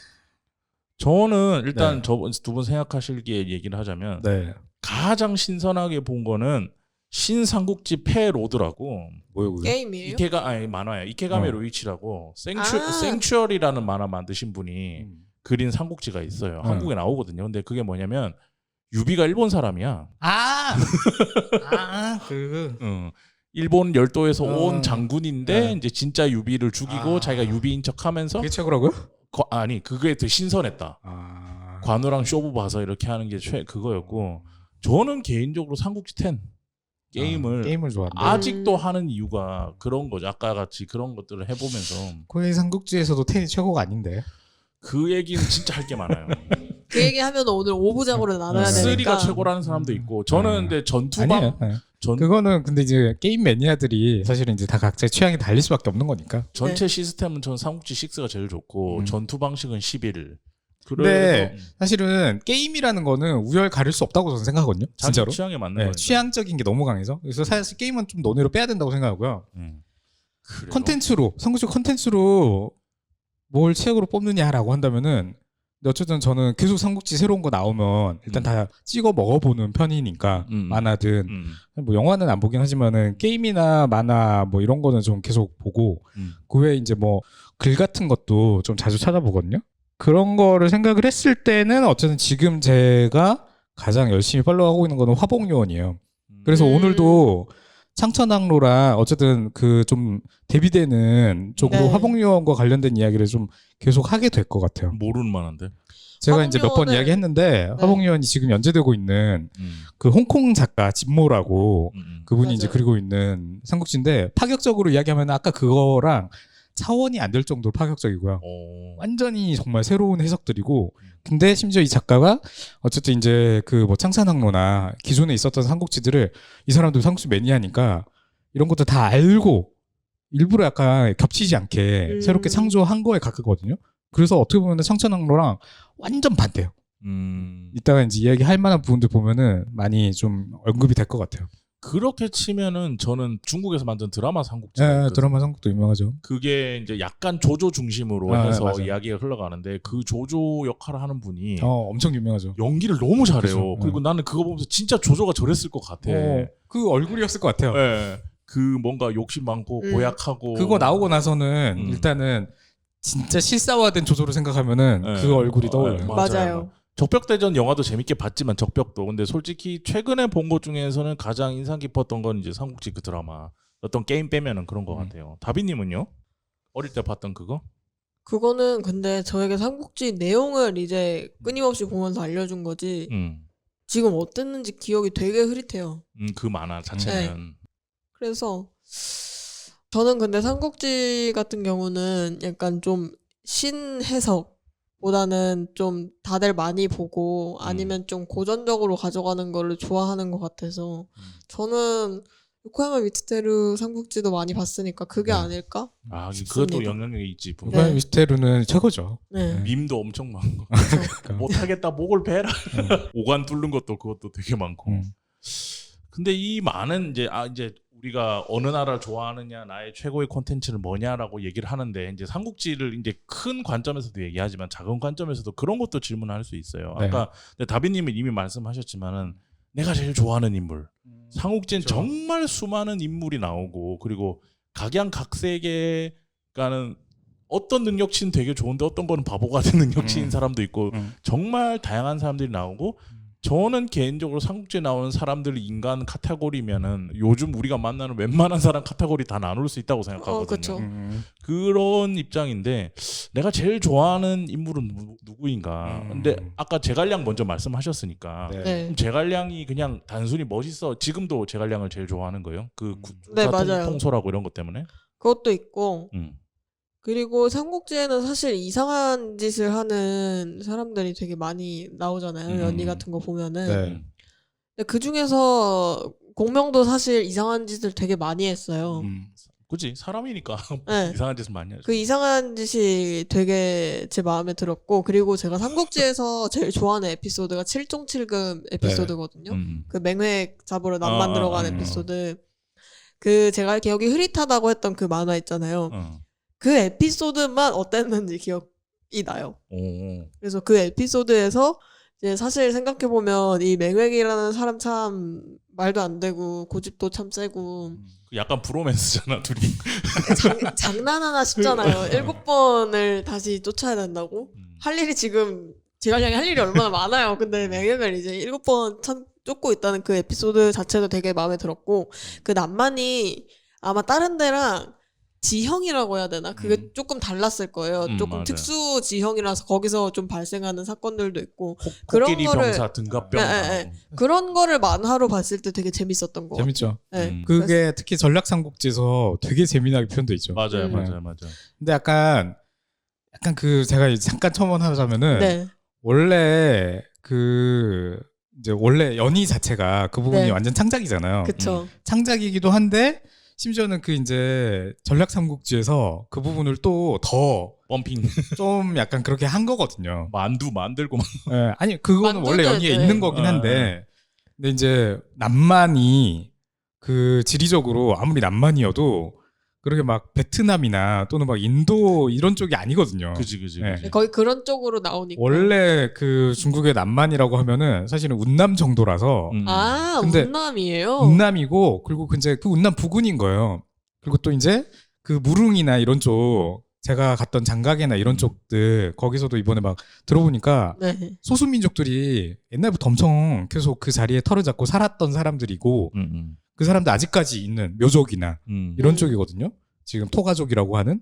저는 일단 네. 저 두 분 생각하실기에 얘기를 하자면 네. 가장 신선하게 본 거는 신삼국지 패로드라고 뭐요 그게? 게임이에요? 이케가 아니 만화야 이케가메 어. 로이치라고 아. 생츄어리라는 만화 만드신 분이 그린 삼국지가 있어요. 한국에 나오거든요. 근데 그게 뭐냐면 유비가 일본 사람이야. 응. 일본 열도에서 온 장군인데 네. 이제 진짜 유비를 죽이고 아. 자기가 유비인 척하면서 그게 최고라고요? 아니 그게 더 신선했다. 아. 관우랑 쇼부 봐서 이렇게 하는 게 그거였고 저는 개인적으로 삼국지 10 게임을 좋아한다. 아직도 하는 이유가 그런 거죠. 아까 같이 그런 것들을 해보면서 코에이 삼국지에서도 텐이 최고가 아닌데. 그 얘기는 진짜 할 게 많아요. 그 얘기하면 오늘 5부작으로 나눠야 네. 되니까. 3가 최고라는 사람도 있고 저는 근데 전투방 아니에요. 네. 그거는 근데 이제 게임 매니아들이 사실은 이제 다 각자의 취향이 달릴 수밖에 없는 거니까. 전체 시스템은 전 삼국지 6가 제일 좋고 음. 전투 방식은 11. 근데 사실은 게임이라는 거는 우열 가릴 수 없다고 저는 생각하거든요. 자기 진짜로. 취향에 맞는 네, 거니까. 취향적인 게 너무 강해서. 그래서 사실 게임은 좀 논의로 빼야 된다고 생각하고요. 그래요? 컨텐츠로 삼국지 컨텐츠로 뭘 최악으로 뽑느냐라고 한다면은 근데 어쨌든 저는 계속 삼국지 새로운 거 나오면 일단 다 찍어 먹어보는 편이니까 만화든 뭐 영화는 안 보긴 하지만은 게임이나 만화 뭐 이런 거는 좀 계속 보고 그 외에 이제 뭐 글 같은 것도 좀 자주 찾아보거든요. 그런 거를 생각을 했을 때는 어쨌든 지금 제가 가장 열심히 팔로우하고 있는 거는 화봉요원이에요. 그래서 오늘도 창천항로라 어쨌든 그 좀 대비되는 쪽으로 네. 화봉요원과 관련된 이야기를 좀 계속 하게 될 것 같아요. 모르는 만한데. 제가 이제 몇 번 화봉요원은- 이야기했는데 화봉요원이 지금 연재되고 있는 그 홍콩 작가 진모라고 그분이 맞아요. 이제 그리고 있는 삼국지인데 파격적으로 이야기하면 아까 그거랑 차원이 안 될 정도로 파격적이고요. 완전히 정말 새로운 해석들이고 근데 심지어 이 작가가 어쨌든 이제 그 뭐 창산항로나 기존에 있었던 삼국지들을 이 사람도 삼국지 매니아니까 이런 것도 다 알고 일부러 약간 겹치지 않게 새롭게 창조한 거에 가깝거든요. 그래서 어떻게 보면 창천항로랑 완전 반대예요. 이따가 이제 이야기할 만한 부분들 보면은 많이 좀 언급이 될 것 같아요. 그렇게 치면은 저는 중국에서 만든 드라마 삼국지. 예, 드라마 삼국도 유명하죠. 그게 이제 약간 조조 중심으로 아, 해서 맞아요. 이야기가 흘러가는데 그 조조 역할을 하는 분이 엄청 유명하죠. 연기를 너무 잘해요. 그죠. 그리고 나는 그거 보면서 진짜 조조가 저랬을 것 같아. 그 얼굴이었을 것 같아요. 예. 그 뭔가 욕심 많고 고약하고 그거 나오고 나서는 음. 일단은 진짜 실사화된 조조로 생각하면은 예. 그 얼굴이 떠올라요. 맞아요. 적벽대전 영화도 재밌게 봤지만 적벽도 근데 솔직히 최근에 본 것 중에서는 가장 인상 깊었던 건 이제 삼국지 그 드라마 어떤 게임 빼면은 그런 것 같아요. 다비님은요? 어릴 때 봤던 그거? 그거는 근데 저에게 삼국지 내용을 이제 끊임없이 보면서 알려준 거지. 지금 어땠는지 기억이 되게 흐릿해요. 그 만화 자체는 그래서 저는 근데 삼국지 같은 경우는 약간 좀 신해석보다는 좀 다들 많이 보고 아니면 좀 고전적으로 가져가는 거를 좋아하는 것 같아서 저는 요코야마 미트테루 삼국지도 많이 봤으니까 그게 아닐까? 아 싶습니다. 그것도 영향력이 있지. 네. 요코야마 미스테루는 최고죠. 네. 밈도 엄청 많고 그러니까. 못하겠다 목을 베라 오간 뚫는 것도 그것도 되게 많고. 근데 이 많은 이제 우리가 어느 나라를 좋아하느냐 나의 최고의 콘텐츠는 뭐냐라고 얘기를 하는데 이제 삼국지를 이제 큰 관점에서도 얘기하지만 작은 관점에서도 그런 것도 질문할 수 있어요. 네. 아까 다비님은 이미 말씀하셨지만은 내가 제일 좋아하는 인물. 삼국지는 그렇죠. 정말 수많은 인물이 나오고 그리고 각양각색의 어떤 능력치는 되게 좋은데 어떤 거는 바보 같은 능력치인 사람도 있고 정말 다양한 사람들이 나오고 저는 개인적으로 삼국지에 나오는 사람들 인간 카테고리면은 요즘 우리가 만나는 웬만한 사람 카테고리 다 나눌 수 있다고 생각하거든요. 그쵸. 그런 입장인데 내가 제일 좋아하는 인물은 누구인가. 근데 아까 제갈량 먼저 말씀하셨으니까 네. 네. 그럼 제갈량이 그냥 단순히 멋있어. 지금도 제갈량을 제일 좋아하는 거예요? 그 네, 맞아요. 통솔하고 이런 것 때문에? 그것도 있고 음. 그리고 삼국지에는 사실 이상한 짓을 하는 사람들이 되게 많이 나오잖아요. 연희 같은 거 보면은. 네. 근데 그 중에서 공명도 사실 이상한 짓을 되게 많이 했어요. 그치 사람이니까 네. 이상한 짓을 많이 하죠. 그 이상한 짓이 되게 제 마음에 들었고 그리고 제가 삼국지에서 제일 좋아하는 에피소드가 7종7금 에피소드거든요. 그 맹획 잡으러 남만 들어간 에피소드. 그 제가 기억이 흐릿하다고 했던 그 만화 있잖아요. 그 에피소드만 어땠는지 기억이 나요. 오. 그래서 그 에피소드에서 이제 사실 생각해보면 이 맹획이라는 사람 참 말도 안 되고 고집도 참 세고 약간 브로맨스잖아 둘이. 장난하나 싶잖아요. 7번을 다시 쫓아야 된다고? 할 일이 지금 제갈량이 할 일이 얼마나 많아요. 근데 맹획을 이제 7번 쫓고 있다는 그 에피소드 자체도 되게 마음에 들었고 그 남만이 아마 다른 데랑 지형이라고 해야 되나? 그게 조금 달랐을 거예요. 조금 맞아요. 특수 지형이라서 거기서 좀 발생하는 사건들도 있고 코끼리 거를- 병사 등갑병. 그런 거를 만화로 봤을 때 되게 재밌었던 거 같아요. 재밌죠. 네. 그게 특히 전략삼국지에서 되게 재미나게 표현돼 있죠. 맞아요, 음. 맞아요. 근데 약간 그 제가 이제 잠깐 첨언하자면은 네. 원래 그 이제 원래 연희 자체가 그 부분이 네. 완전 창작이잖아요. 그쵸. 창작이기도 한데 심지어는 그 이제 전략삼국지에서 그 부분을 또 더 펌핑 좀 약간 그렇게 한 거거든요. 만두 만들고 막. 예, 아니 그거는 원래 만두는, 연희에 네. 있는 거긴 한데 근데 이제 남만이 그 지리적으로 아무리 남만이어도 그렇게 막 베트남이나 또는 막 인도 이런 쪽이 아니거든요. 그지. 네. 거의 그런 쪽으로 나오니까. 원래 그 중국의 남만이라고 하면은 사실은 운남 정도라서 아, 근데 운남이에요? 운남이고 그리고 이제 그 운남 부근인 거예요. 그리고 또 이제 그 무릉이나 이런 쪽 제가 갔던 장각이나 이런 쪽들 거기서도 이번에 막 들어보니까 네. 소수민족들이 옛날부터 엄청 계속 그 자리에 털을 잡고 살았던 사람들이고 그 사람들 아직까지 있는 묘족이나 이런 쪽이거든요. 지금 토가족이라고 하는.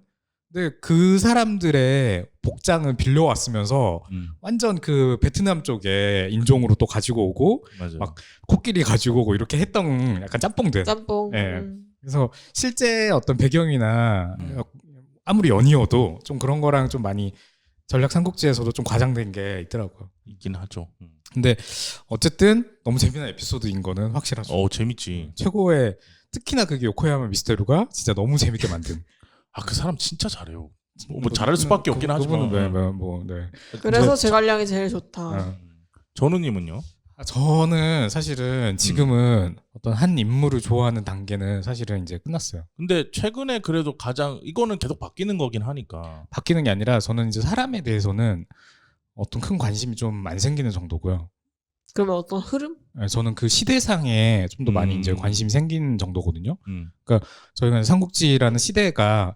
근데 그 사람들의 복장은 빌려왔으면서 완전 그 베트남 쪽의 인종으로 또 가지고 오고 맞아요. 막 코끼리 가지고 오고 이렇게 했던 약간 짬뽕들. 짬뽕. 네. 그래서 실제 어떤 배경이나 아무리 연이어도 좀 그런 거랑 좀 많이 전략 삼국지에서도 좀 과장된 게 있더라고요. 있긴 하죠. 근데 어쨌든 너무 재미난 에피소드인 거는 확실하죠. 재밌지. 최고의 특히나 그게 요코야마 미스테루가 진짜 너무 재밌게 만든. 그 사람 진짜 잘해요. 뭐 잘할 수밖에 없긴 하지만. 그분은 네. 그래서 이제- 제갈량이 제일 좋다. 어. 전우님은요? 저는 사실은 지금은 어떤 한 인물을 좋아하는 단계는 사실은 이제 끝났어요. 근데 최근에 그래도 가장 이거는 계속 바뀌는 거긴 하니까. 바뀌는 게 아니라 저는 이제 사람에 대해서는 어떤 큰 관심이 좀 안 생기는 정도고요. 그러면 어떤 흐름? 네, 저는 그 시대상에 좀 더 많이 이제 관심이 생긴 정도거든요. 저희가 삼국지라는 시대가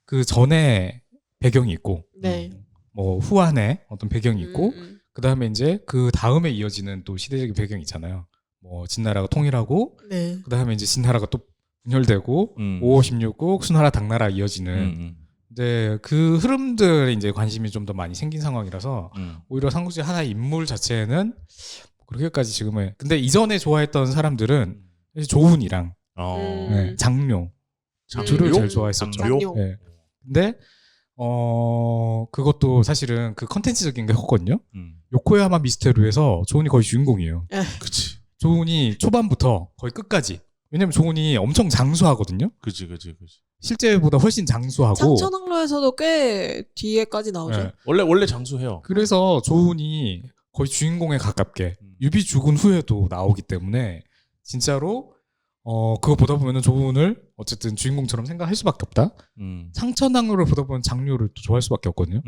그 전에 배경이 있고, 네. 뭐 후한에 어떤 배경이 있고, 음. 그 다음에 이제 그 다음에 이어지는 또 시대적인 배경이 있잖아요. 뭐 진나라가 통일하고, 네. 그 다음에 이제 진나라가 또 분열되고, 5호 16국 수나라 당나라 이어지는. 근데 그 흐름들에 이제 관심이 좀 더 많이 생긴 상황이라서 오히려 삼국지 하나의 인물 자체는 그렇게까지 지금은. 근데 이전에 좋아했던 사람들은 사실 조훈이랑 네, 장묘 둘을 제일 좋아했었죠. 장묘. 네. 근데 그것도 사실은 그 컨텐츠적인 게 컸거든요. 요코야마 미스테루에서 조훈이 거의 주인공이에요. 그치. 조훈이 초반부터 거의 끝까지. 왜냐면 조훈이 엄청 장수하거든요. 그치. 실제보다 훨씬 장수하고. 창천항로에서도 꽤 뒤에까지 나오죠. 네. 원래 장수해요. 그래서 조훈이 거의 주인공에 가깝게 유비 죽은 후에도 나오기 때문에 진짜로 그거 보다 보면은 조훈을 어쨌든 주인공처럼 생각할 수밖에 없다. 창천항로를 보다 보면 장류를 또 좋아할 수밖에 없거든요.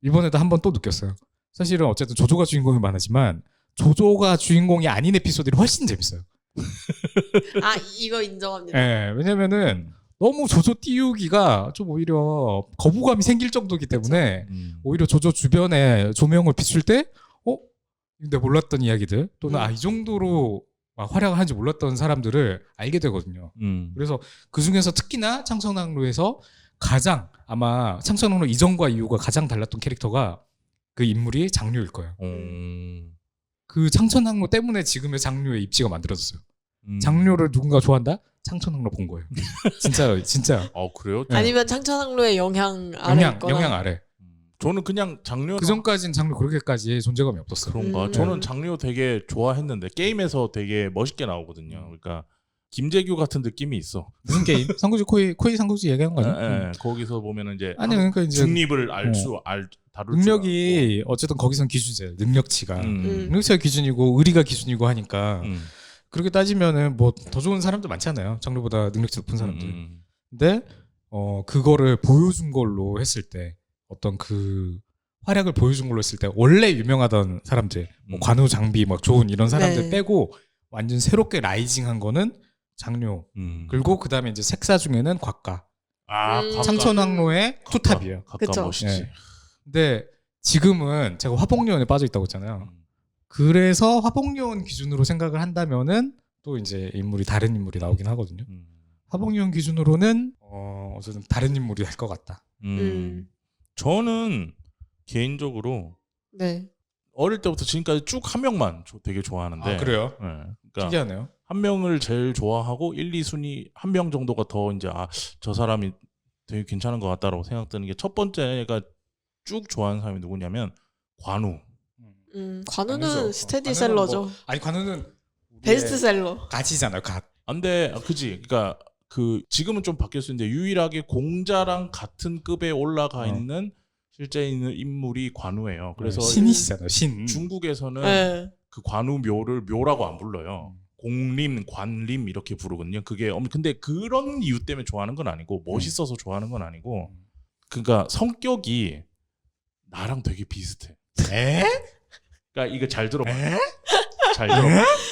이번에도 한 번 또 느꼈어요. 사실은 어쨌든 조조가 주인공이 많았지만 조조가 주인공이 아닌 에피소드들이 훨씬 재밌어요. 아, 이거 인정합니다. 예, 왜냐면은 너무 조조 띄우기가 좀 오히려 거부감이 생길 정도이기 때문에 오히려 조조 주변에 조명을 비출 때 근데 몰랐던 이야기들 또는 이 정도로 막 활약을 하는지 몰랐던 사람들을 알게 되거든요. 그래서 그 중에서 특히나 창천왕로에서 가장 아마 창천왕로 이전과 이후가 가장 달랐던 캐릭터가 그 인물이 장류일 거예요. 그 창천왕로 때문에 지금의 장류의 입지가 만들어졌어요. 장류를 누군가 좋아한다? 창천왕로 본 거예요. 진짜. 그래요? 네. 아니면 창천왕로의 영향 아래 있거나. 영향 아래. 저는 그냥 장류 그 전까지는 장류 그렇게까지 존재감이 없었어요. 그런가? 저는 장류 되게 좋아했는데 게임에서 되게 멋있게 나오거든요. 그러니까 김재규 같은 느낌이 있어. 무슨 게임? 삼국지 코이 삼국지 얘기한 거 아니야? 예, 거기서 보면은 이제 아니 그러니까 이제 중립을 다룰 능력이 어쨌든 거기선 기준이잖아요. 능력치가 능력치가 기준이고 의리가 기준이고 하니까 그렇게 따지면은 뭐 더 좋은 사람도 많잖아요. 장르보다 능력치 높은 사람들. 근데 그거를 보여준 걸로 했을 때 어떤 그 활약을 보여준 걸로 했을 때 원래 유명하던 사람들 뭐 관우 장비 막 좋은 이런 사람들 네. 빼고 완전 새롭게 라이징한 거는 장료. 그리고 그다음에 이제 색사 중에는 곽가. 곽가. 창천왕로의 투탑이에요. 곽가 그쵸. 멋있지. 네. 근데 지금은 제가 화복요원에 빠져 있다고 했잖아요. 그래서 화복요원 기준으로 생각을 한다면은 또 이제 다른 인물이 나오긴 하거든요. 화복요원 기준으로는 어쨌든 다른 인물이 될 것 같다. 저는 개인적으로 네. 어릴 때부터 지금까지 쭉 한 명만 되게 좋아하는데. 그래요? 네. 그러니까 신기하네요. 한 명을 제일 좋아하고 1, 2순위 한 명 정도가 더 이제 저 사람이 되게 괜찮은 것 같다라고 생각드는 게 첫 번째가 쭉 좋아하는 사람이 누구냐면 관우. 관우는 관우죠. 스테디셀러죠. 아니 관우는 베스트셀러. 갓이잖아요. 갓. 안돼, 그지? 그러니까 지금은 좀 바뀔 수 있는데 유일하게 공자랑 같은 급에 올라가 있는 실제 있는 인물이 관우예요. 그래서 신이시잖아요. 신. 중국에서는 네. 그 관우 묘를 묘라고 안 불러요. 공림, 관림 이렇게 부르거든요. 그게 근데 그런 이유 때문에 좋아하는 건 아니고 멋있어서 좋아하는 건 아니고 그러니까 성격이 나랑 되게 비슷해. 에? 그러니까 이거 잘 들어봐. 잘 들어.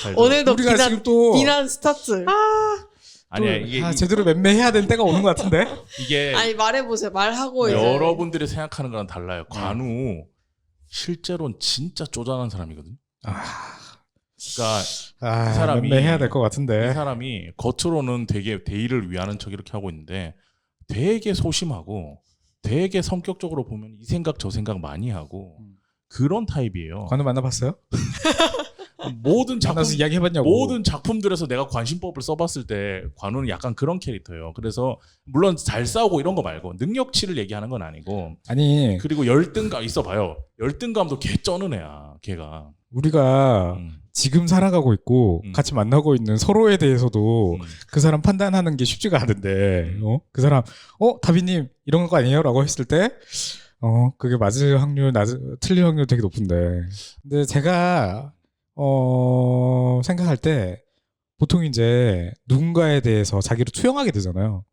잘 들어. 오늘도 우리가 지금 또 비난 또 스타트. 아니야 이게 제대로 맴매해야 될 때가 오는 것 같은데. 이게 아니 말해보세요. 말하고 이제. 여러분들이 생각하는 거랑 달라요. 관우 실제로는 진짜 쪼잔한 사람이거든. 그러니까 이 사람이 맴매해야 될 것 같은데. 이 사람이 겉으로는 되게 대의를 위하는 척 이렇게 하고 있는데 되게 소심하고 되게 성격적으로 보면 이 생각 저 생각 많이 하고 그런 타입이에요. 관우 만나봤어요? 모든 작품 만나서 이야기해봤냐고. 모든 작품들에서 내가 관심법을 써봤을 때 관우는 약간 그런 캐릭터예요. 그래서 물론 잘 싸우고 이런 거 말고 능력치를 얘기하는 건 아니고 아니 그리고 열등감 있어봐요. 열등감도 개 쩌는 애야. 걔가. 우리가 지금 살아가고 있고 같이 만나고 있는 서로에 대해서도 그 사람 판단하는 게 쉽지가 않은데 그 사람 다비님 이런 거 아니에요? 라고 했을 때 그게 맞을 확률 틀릴 확률 되게 높은데 근데 제가 생각할 때 보통 이제 누군가에 대해서 자기를 투영하게 되잖아요.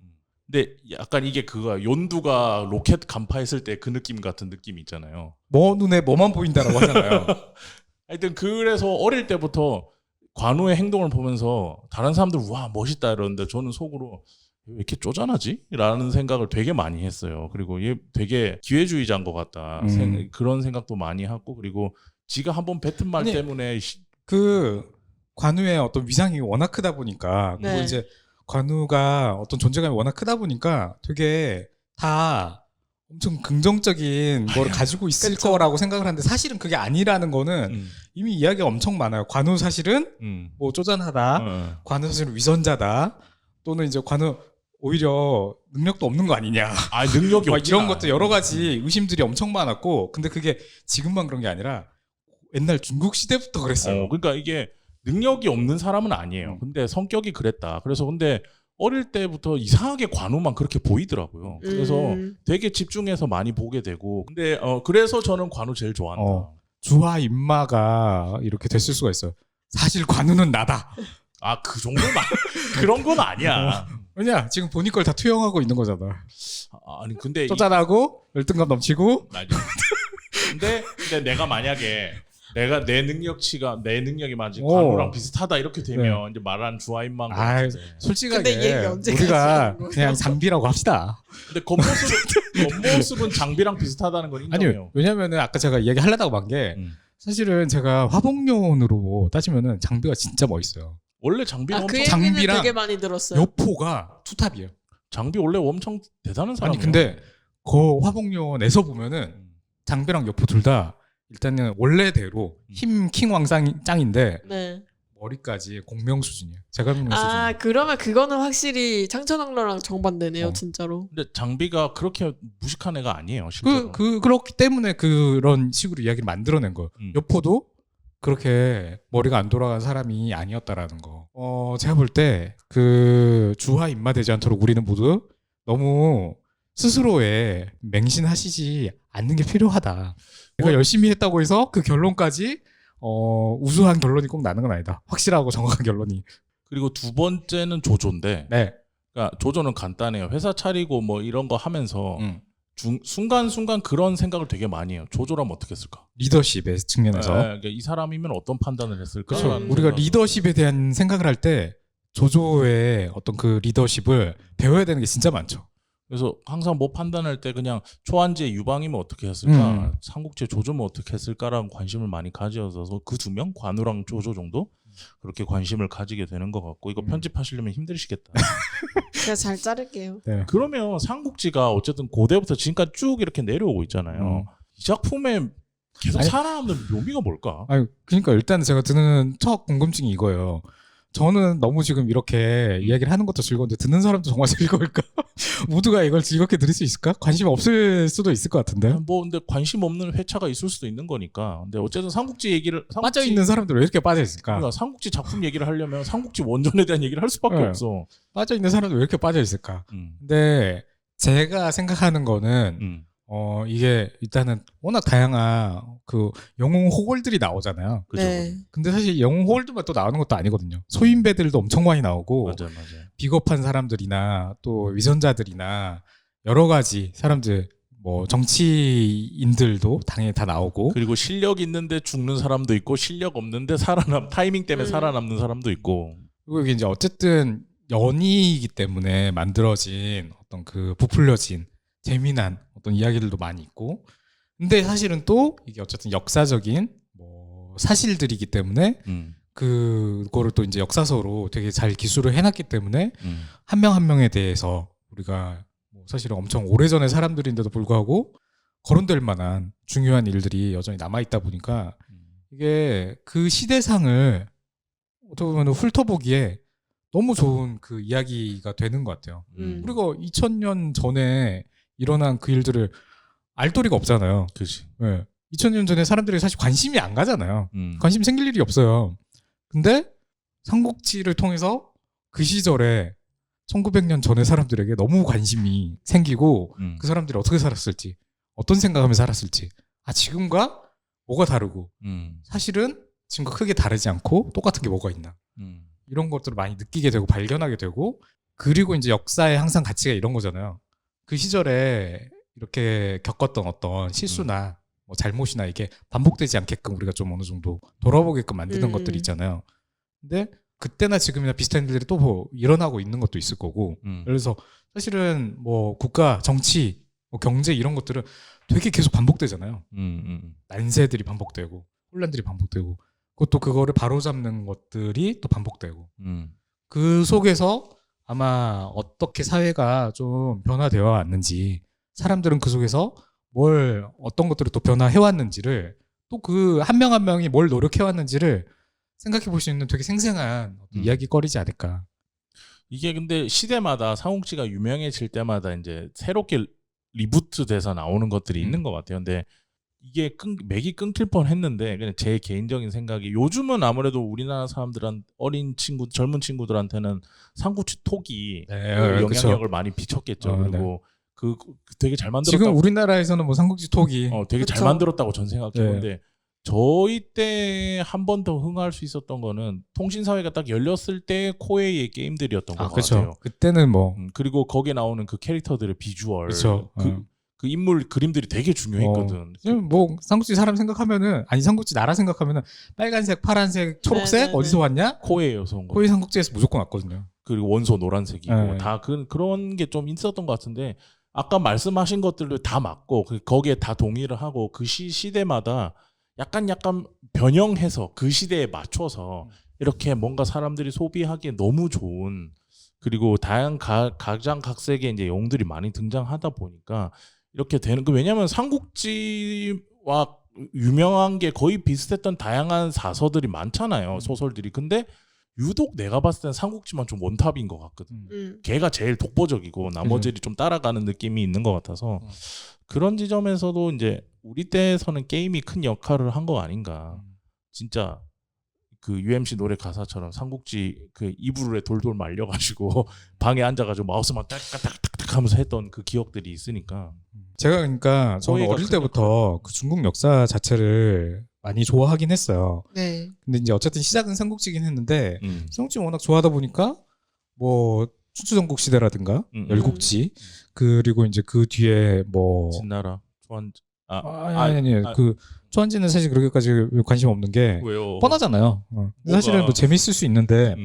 근데 약간 이게 그거야. 연두가 로켓 간파했을 때 그 느낌 같은 느낌이 있잖아요. 눈에 뭐만 보인다라고 하잖아요. 하여튼 그래서 어릴 때부터 관우의 행동을 보면서 다른 사람들 와 멋있다 이러는데 저는 속으로 왜 이렇게 쪼잔하지? 라는 생각을 되게 많이 했어요. 그리고 얘 되게 기회주의자인 것 같다. 그런 생각도 많이 하고 그리고 지가 한번 뱉은 말 때문에 그 관우의 어떤 위상이 워낙 크다 보니까 그리고 네. 이제 관우가 어떤 존재감이 워낙 크다 보니까 되게 다 엄청 긍정적인 걸 가지고 있을 그쵸. 거라고 생각을 하는데 사실은 그게 아니라는 거는 이미 이야기가 엄청 많아요. 관우 사실은 뭐 쪼잔하다. 관우 사실은 위선자다. 또는 이제 관우 오히려 능력도 없는 거 아니냐. 능력이 막 없지. 이런 것도 여러 가지 의심들이 엄청 많았고 근데 그게 지금만 그런 게 아니라 옛날 중국 시대부터 그랬어요. 그러니까 이게 능력이 없는 사람은 아니에요. 근데 성격이 그랬다. 그래서 근데 어릴 때부터 이상하게 관우만 그렇게 보이더라고요. 그래서 되게 집중해서 많이 보게 되고 근데 그래서 저는 관우 제일 좋아한다. 주화 인마가 이렇게 됐을 수가 있어요. 사실 관우는 나다. 그 정도는 그런 건 아니야. 왜냐 지금 본인 걸 다 투영하고 있는 거잖아. 아니 근데 쪼잔하고 열등감 넘치고. 맞아. 근데 내가 만약에 내 능력이 맞지 관우랑 비슷하다 이렇게 되면 이제 말한 주화인만 솔직하게 근데 이 얘기 언제까지 우리가 하는 거예요? 그냥 장비라고 합시다. 근데 겉모습은 장비랑 비슷하다는 건 인정해요. 아니요. 왜냐면은 아까 제가 얘기 하려다가 한 게 사실은 제가 화복용으로 따지면은 장비가 진짜 멋있어요. 원래 장비가 그 엄청 얘기는 장비랑 되게 많이 들었어요. 여포가 투탑이에요. 장비 원래 엄청 대단한 사람이에요. 아니 근데 그 화복용에서 보면은 장비랑 여포 둘 다 일단은 원래대로 힘 킹왕 짱인데 네. 머리까지 공명 수준이에요. 제가 보는 수준. 그러면 그거는 확실히 창천왕로랑 정반대네요, 어. 진짜로. 근데 장비가 그렇게 무식한 애가 아니에요. 실제로. 그렇기 때문에 그런 식으로 이야기를 만들어낸 거예요. 여포도 그렇게 머리가 안 돌아간 사람이 아니었다라는 거. 제가 볼 때 그 주화 입마되지 않도록 우리는 모두 너무 스스로에 맹신하시지 않는 게 필요하다. 내가 열심히 했다고 해서 그 결론까지 우수한 결론이 꼭 나는 건 아니다. 확실하고 정확한 결론이. 그리고 두 번째는 조조인데, 네. 그러니까 조조는 간단해요. 회사 차리고 뭐 이런 거 하면서 순간순간 그런 생각을 되게 많이 해요. 조조라면 어떻게 했을까? 리더십의 측면에서. 그러니까 이 사람이면 어떤 판단을 했을까? 그렇죠. 라는 우리가 생각. 리더십에 대한 생각을 할 때 조조의 어떤 그 리더십을 배워야 되는 게 진짜 많죠. 그래서 항상 뭐 판단할 때 그냥 초안지의 유방이면 어떻게 했을까, 삼국지의 조조면 어떻게 했을까라는 관심을 많이 가져서 그 두 명, 관우랑 조조 정도 그렇게 관심을 가지게 되는 것 같고, 이거 편집하시려면 힘드시겠다. 제가 잘 자를게요. 네. 그러면 삼국지가 어쨌든 고대부터 지금까지 쭉 이렇게 내려오고 있잖아요. 이 작품에 계속 아니, 살아남는 묘미가 뭘까? 아니, 그러니까 일단 제가 드는 첫 궁금증이 이거예요. 저는 너무 지금 이렇게 이야기를 하는 것도 즐거운데 듣는 사람도 정말 즐거울까? 모두가 이걸 즐겁게 들을 수 있을까? 관심 없을 수도 있을 것 같은데. 뭐 근데 관심 없는 회차가 있을 수도 있는 거니까. 근데 어쨌든 삼국지 얘기를 빠져 있는 사람들 왜 이렇게 빠져 있을까? 그러니까 삼국지 작품 얘기를 하려면 삼국지 원전에 대한 얘기를 할 수밖에 네. 없어. 빠져 있는 사람들 왜 이렇게 빠져 있을까? 근데 제가 생각하는 거는 이게 일단은 워낙 다양한 그 영웅 호걸들이 나오잖아요. 그죠. 네. 근데 사실 영웅 호걸들만 또 나오는 것도 아니거든요. 소인배들도 엄청 많이 나오고 맞아요. 비겁한 사람들이나 또 위선자들이나 여러 가지 사람들 뭐 정치인들도 당연히 다 나오고 그리고 실력 있는데 죽는 사람도 있고 실력 없는데 타이밍 때문에 살아남는 사람도 있고. 그리고 이게 이제 어쨌든 연이기 때문에 만들어진 어떤 그 부풀려진 재미난 어떤 이야기들도 많이 있고, 근데 사실은 또 이게 어쨌든 역사적인 뭐 사실들이기 때문에 그거를 또 이제 역사서로 되게 잘 기술을 해놨기 때문에 한 명 한 명에 대해서 우리가 뭐 사실은 엄청 오래전의 사람들인데도 불구하고 거론될 만한 중요한 일들이 여전히 남아있다 보니까 이게 그 시대상을 어떻게 보면 훑어보기에 너무 좋은 그 이야기가 되는 것 같아요. 우리가 2000년 전에 일어난 그 일들을 알 도리가 없잖아요. 그렇지. 네. 2000년 전에 사람들이 사실 관심이 안 가잖아요. 음. 관심 생길 일이 없어요. 근데 삼국지를 통해서 그 시절에 1900년 전의 사람들에게 너무 관심이 생기고 그 사람들이 어떻게 살았을지, 어떤 생각하면서 살았을지, 지금과 뭐가 다르고 사실은 지금과 크게 다르지 않고 똑같은 게 뭐가 있나, 이런 것들을 많이 느끼게 되고 발견하게 되고, 그리고 이제 역사에 항상 가치가 이런 거잖아요. 그 시절에 이렇게 겪었던 어떤 실수나 뭐 잘못이나 이게 반복되지 않게끔 우리가 좀 어느 정도 돌아보게끔 만드는 것들이 있잖아요. 근데 그때나 지금이나 비슷한 일들이 또 뭐 일어나고 있는 것도 있을 거고, 그래서 사실은 뭐 국가, 정치, 뭐 경제 이런 것들은 되게 계속 반복되잖아요. 난세들이 반복되고 혼란들이 반복되고, 그것도 그거를 바로잡는 것들이 또 반복되고, 그 속에서 아마 어떻게 사회가 좀 변화되어 왔는지, 사람들은 그 속에서 뭘 어떤 것들을 또 변화해 왔는지를, 또 그 한 명 한 명이 뭘 노력해 왔는지를 생각해 볼 수 있는 되게 생생한 이야기거리지 않을까. 이게 근데 시대마다 삼국지가 유명해질 때마다 이제 새롭게 리부트 돼서 나오는 것들이 있는 것 같아요. 근데 이게 맥이 끊길 뻔했는데, 그냥 제 개인적인 생각이, 요즘은 아무래도 우리나라 사람들한 어린 친구, 젊은 친구들한테는 삼국지 톡이 영향력을 그쵸. 많이 비쳤겠죠. 그리고 그 되게 잘 만들었다. 지금 우리나라에서는 뭐 삼국지 톡이 되게 잘 그쵸. 만들었다고 전 생각해요. 네. 근데 저희 때 한 번 더 흥할 수 있었던 거는 통신사회가 딱 열렸을 때 코웨이의 게임들이었던 것 같아요. 그렇죠. 그때는 뭐 그리고 거기에 나오는 그 캐릭터들의 비주얼, 그쵸. 그 인물 그림들이 되게 중요했거든. 지금 뭐 삼국지 사람 생각하면은, 아니 삼국지 나라 생각하면은 빨간색, 파란색, 초록색 네네네. 어디서 왔냐? 코웨이여서 온 거. 코웨이 삼국지에서 무조건 왔거든요. 그리고 원소 노란색이고 네. 다 그런 게 좀 있었던 것 같은데, 아까 말씀하신 것들도 다 맞고 거기에 다 동의를 하고, 그 시대마다 약간 변형해서 그 시대에 맞춰서 이렇게 뭔가 사람들이 소비하기에 너무 좋은 그리고 다양한 각장각색의 이제 영웅들이 많이 등장하다 보니까 이렇게 되는 거 왜냐하면 삼국지와 유명한 게 거의 비슷했던 다양한 사서들이 많잖아요 소설들이 근데 유독 내가 봤을 땐 삼국지만 좀 원탑인 것 같거든. 걔가 제일 독보적이고 나머지들이 좀 따라가는 느낌이 있는 것 같아서 그런 지점에서도 이제 우리 때에서는 게임이 큰 역할을 한 거 아닌가. 진짜 그 UMC 노래 가사처럼 삼국지 그 이불에 돌돌 말려가지고 방에 앉아가지고 마우스만 딱딱딱딱 하면서 했던 그 기억들이 있으니까. 제가 그러니까 저는 소외가 어릴 큰 때부터 그 중국 역사 자체를 많이 좋아하긴 했어요. 네. 근데 이제 어쨌든 시작은 삼국지긴 했는데 삼국지 워낙 좋아하다 보니까 뭐 춘추전국 시대라든가 열국지 그리고 이제 그 뒤에 뭐 진나라 초안 아니 그 초안지는 사실 그렇게까지 관심 없는 게 왜요? 뻔하잖아요. 근데 사실은 뭐 재밌을 수 있는데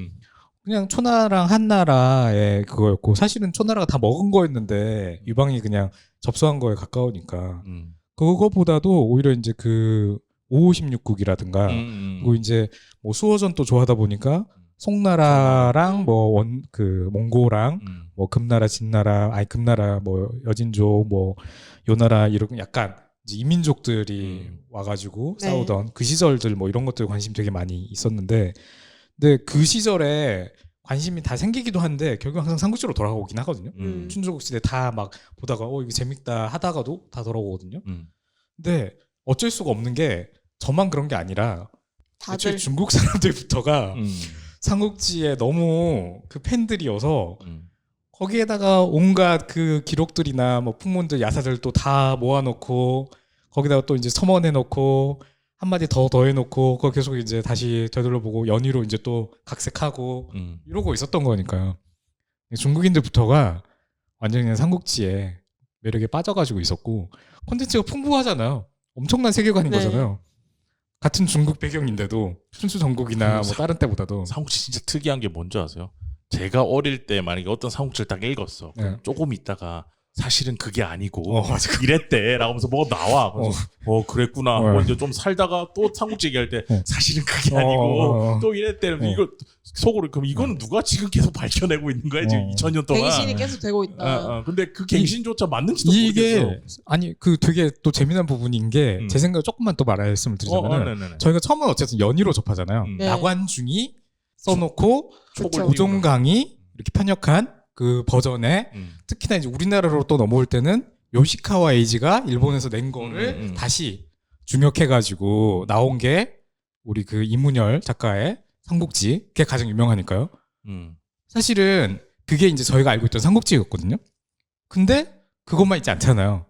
그냥 초나라랑 한나라의 그거였고 사실은 초나라가 다 먹은 거였는데 유방이 그냥 접수한 거에 가까우니까 그거보다도 오히려 이제 그 556국이라든가 그리고 이제 뭐 수호전 또 좋아하다 보니까 송나라랑 뭐 그 몽고랑 뭐 금나라 진나라 아니 금나라 뭐 여진족 뭐 요나라 이런 약간 이제 이민족들이 와가지고 네. 싸우던 그 시절들 뭐 이런 것들 관심 되게 많이 있었는데 근데 그 시절에 관심이 다 생기기도 한데 결국 항상 삼국지로 돌아오긴 하거든요. 춘추전국 시대 다 막 보다가 이거 재밌다 하다가도 다 돌아오거든요. 근데 어쩔 수가 없는 게 저만 그런 게 아니라 다들 중국 사람들부터가 삼국지에 너무 그 팬들이어서 거기에다가 온갖 그 기록들이나 뭐 풍문들 야사들도 다 모아놓고 거기다가 또 이제 첨언해놓고 한마디 더 더해놓고 그거 계속 이제 다시 되돌려보고 연의로 이제 또 각색하고 이러고 있었던 거니까요. 중국인들부터가 완전히 그냥 삼국지에 매력에 빠져가지고 있었고 콘텐츠가 풍부하잖아요. 엄청난 세계관인 네. 거잖아요. 같은 중국 배경인데도 춘추 전국이나 뭐 다른 때보다도 삼국지 진짜 특이한 게 뭔지 아세요? 제가 어릴 때 만약에 어떤 삼국지를 딱 읽었어. 네. 조금 있다가 사실은 그게 아니고 맞아. 이랬대 라면서 뭐가 나와. 그래서 그랬구나. 뭐 이제 좀 살다가 또 삼국지 얘기할 때 사실은 그게 아니고 또 이랬대. 이거 속으로 그럼 이건 누가 지금 계속 밝혀내고 있는 거야 지금 2000년 동안. 갱신이 계속 되고 있다. 근데 그 갱신조차 맞는지도 이게 모르겠어. 아니 그 되게 또 재미난 부분인 게 제 생각을 조금만 또 말씀을 드리자면 저희가 처음은 어쨌든 연의로 접하잖아요. 네. 나관중이 써놓고 그쵸. 고종강이 이렇게 편역한 그 버전에 특히나 이제 우리나라로 또 넘어올 때는 요시카와 에이지가 일본에서 낸 거를 다시 중역해가지고 나온 게 우리 그 이문열 작가의 삼국지 그게 가장 유명하니까요. 사실은 그게 이제 저희가 알고 있던 삼국지였거든요. 근데 그것만 있지 않잖아요.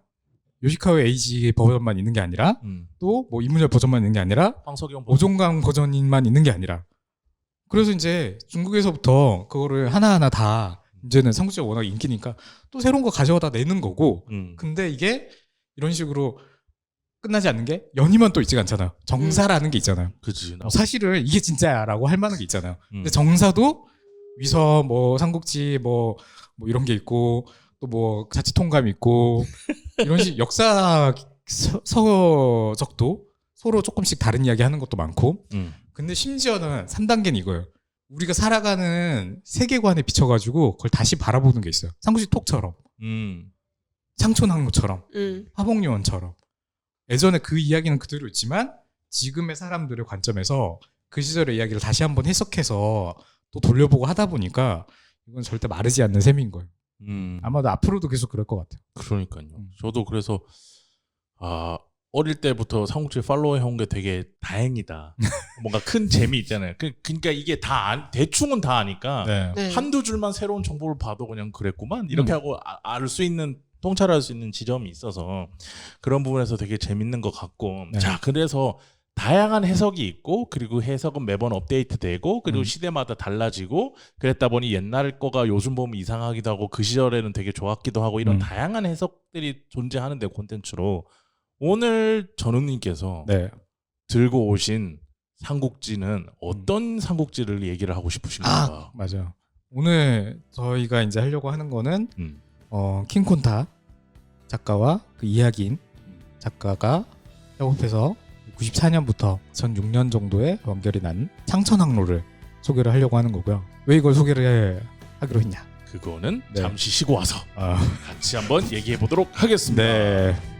요시카와 에이지 버전만 있는 게 아니라 또 뭐 이문열 버전만 있는 게 아니라 황석영 오종강 버전만 있는 게 아니라 그래서 이제 중국에서부터 그거를 하나하나 다 이제는 삼국지가 워낙 인기니까 또 새로운 거 가져다 내는 거고 근데 이게 이런 식으로 끝나지 않는 게 연희만 또 있지가 않잖아요. 정사라는 게 있잖아요. 그지. 사실은 이게 진짜야라고 할 만한 게 있잖아요. 근데 정사도 위서 뭐 삼국지 뭐 이런 게 있고 또 뭐 자치통감 있고 이런 식 역사 서적도 서로 조금씩 다른 이야기 하는 것도 많고 근데 심지어는 3단계는 이거예요. 우리가 살아가는 세계관에 비춰가지고 그걸 다시 바라보는 게 있어요. 삼국지 톡처럼 창촌항로처럼 화복요원처럼 예전에 그 이야기는 그대로 있지만 지금의 사람들의 관점에서 그 시절의 이야기를 다시 한번 해석해서 또 돌려보고 하다 보니까 이건 절대 마르지 않는 셈인 거예요. 아마도 앞으로도 계속 그럴 것 같아요. 그러니까요. 저도 그래서 어릴 때부터 삼국지 팔로우 해온 게 되게 다행이다. 뭔가 큰 재미 있잖아요. 그러니까 이게 다 대충은 다 아니까 네. 한두 줄만 새로운 정보를 봐도 그냥 그랬구만 이렇게 하고 알 수 있는 통찰할 수 있는 지점이 있어서 그런 부분에서 되게 재밌는 것 같고 네. 자 그래서 다양한 해석이 있고 그리고 해석은 매번 업데이트되고 그리고 시대마다 달라지고 그랬다 보니 옛날 거가 요즘 보면 이상하기도 하고 그 시절에는 되게 좋았기도 하고 이런 다양한 해석들이 존재하는데 콘텐츠로 오늘 전우님께서 네. 들고 오신 삼국지는 어떤 삼국지를 얘기를 하고 싶으십니까? 맞아요. 오늘 저희가 이제 하려고 하는 거는 킹콘타 작가와 그 이하긴 작가가 협업해서 94년부터 2006년 정도에 완결이 난 창천항로를 소개를 하려고 하는 거고요. 왜 이걸 소개를 하기로 했냐? 그거는 네. 잠시 쉬고 와서 아, 같이 한번 얘기해 보도록 하겠습니다. 네.